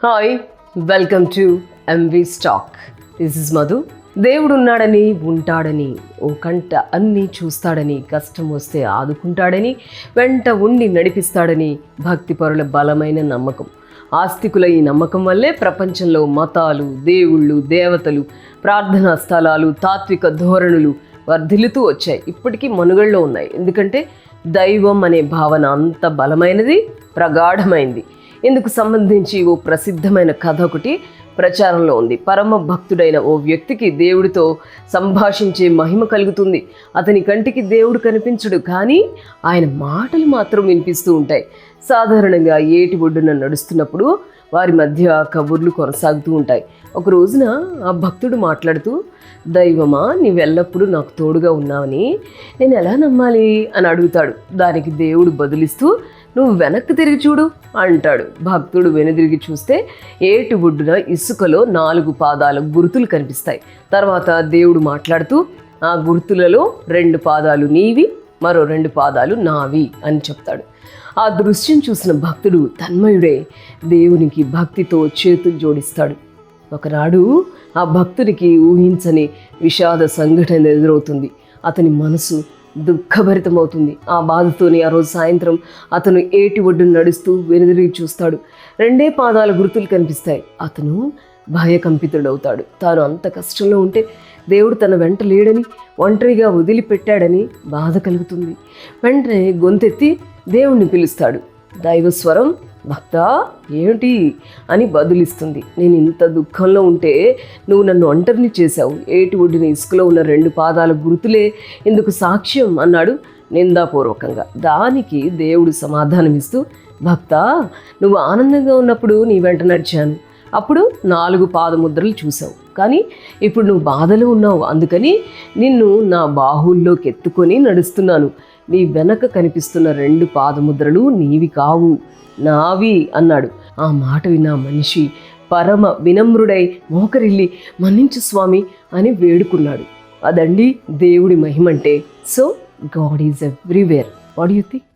Hi, welcome to MV stock. This is Madhu. దేవుడు ఉన్నాడని, ఉంటాడని, ఓ కంట అన్నీ చూస్తాడని, కష్టం వస్తే ఆదుకుంటాడని, వెంట ఉండి నడిపిస్తాడని భక్తిపరుల బలమైన నమ్మకం. ఆస్తికుల ఈ నమ్మకం వల్లే ప్రపంచంలో మతాలు, దేవుళ్ళు, దేవతలు, ప్రార్థనా స్థలాలు, తాత్విక ధోరణులు వర్ధిల్లుతూ వచ్చాయి. ఇప్పటికీ మనుగడలో ఉన్నాయి. ఎందుకంటే దైవం అనే భావన అంత బలమైనది, ప్రగాఢమైంది. ఇందుకు సంబంధించి ఓ ప్రసిద్ధమైన కథ ఒకటి ప్రచారంలో ఉంది. పరమ భక్తుడైన ఓ వ్యక్తికి దేవుడితో సంభాషించే మహిమ కలుగుతుంది. అతని కంటికి దేవుడు కనిపించడు, కానీ ఆయన మాటలు మాత్రం వినిపిస్తూ ఉంటాయి. సాధారణంగా ఏటి ఒడ్డున నడుస్తున్నప్పుడు వారి మధ్య కబుర్లు కొనసాగుతూ ఉంటాయి. ఒక రోజున ఆ భక్తుడు మాట్లాడుతూ, దైవమా, నీవెల్లప్పుడూ నాకు తోడుగా ఉన్నావని నేను ఎలా నమ్మాలి అని అడుగుతాడు. దానికి దేవుడు బదులిస్తూ, నువ్వు వెనక్కి తిరిగి చూడు అంటాడు. భక్తుడు వెనుదిరిగి చూస్తే ఏటి ఒడ్డున ఇసుకలో 4 పాదాల గుర్తులు కనిపిస్తాయి. తర్వాత దేవుడు మాట్లాడుతూ, ఆ గుర్తులలో 2 పాదాలు నీవి, మరో 2 పాదాలు నావి అని చెప్తాడు. ఆ దృశ్యం చూసిన భక్తుడు తన్మయుడే దేవునికి భక్తితో చేతులు జోడిస్తాడు. ఒకనాడు ఆ భక్తునికి ఊహించని విషాద సంఘటన ఎదురవుతుంది. అతని మనసు దుఃఖభరితమవుతుంది. ఆ బాధతోని ఆ రోజు సాయంత్రం అతను ఏటి ఒడ్డును నడుస్తూ వెనుదిరిగి చూస్తాడు. 2 పాదాల గుర్తులు కనిపిస్తాయి. అతను భయకంపితుడవుతాడు. తాను అంత కష్టంలో ఉంటే దేవుడు తన వెంట లేడని, ఒంటరిగా వదిలిపెట్టాడని బాధ కలుగుతుంది. వెంటనే గొంతెత్తి దేవుణ్ణి పిలుస్తాడు. దైవస్వరం, భక్తా, ఏమిటి అని బదులిస్తుంది. నేను ఇంత దుఃఖంలో ఉంటే నువ్వు నన్ను ఒంటరిని చేశావు. ఏటి ఒడ్డున ఇసుకలో ఉన్న 2 పాదాల గుర్తులే ఇందుకు సాక్ష్యం అన్నాడు నిందాపూర్వకంగా. దానికి దేవుడు సమాధానమిస్తూ, భక్తా, నువ్వు ఆనందంగా ఉన్నప్పుడు నీ వెంట నడిచాను. అప్పుడు 4 పాదముద్రలు చూసావు. కానీ ఇప్పుడు నువ్వు బాధలో ఉన్నావు. అందుకని నిన్ను నా బాహుల్లోకి ఎత్తుకొని నడుస్తున్నాను. నీ వెనక కనిపిస్తున్న 2 పాదముద్రలు నీవి కావు, నావి అన్నాడు. ఆ మాట విన్న మనిషి పరమ వినమ్రుడై మోకరిల్లి, మన్నించు స్వామి అని వేడుకున్నాడు. అదండి దేవుడి మహిమంటే. So God is everywhere. What do you think?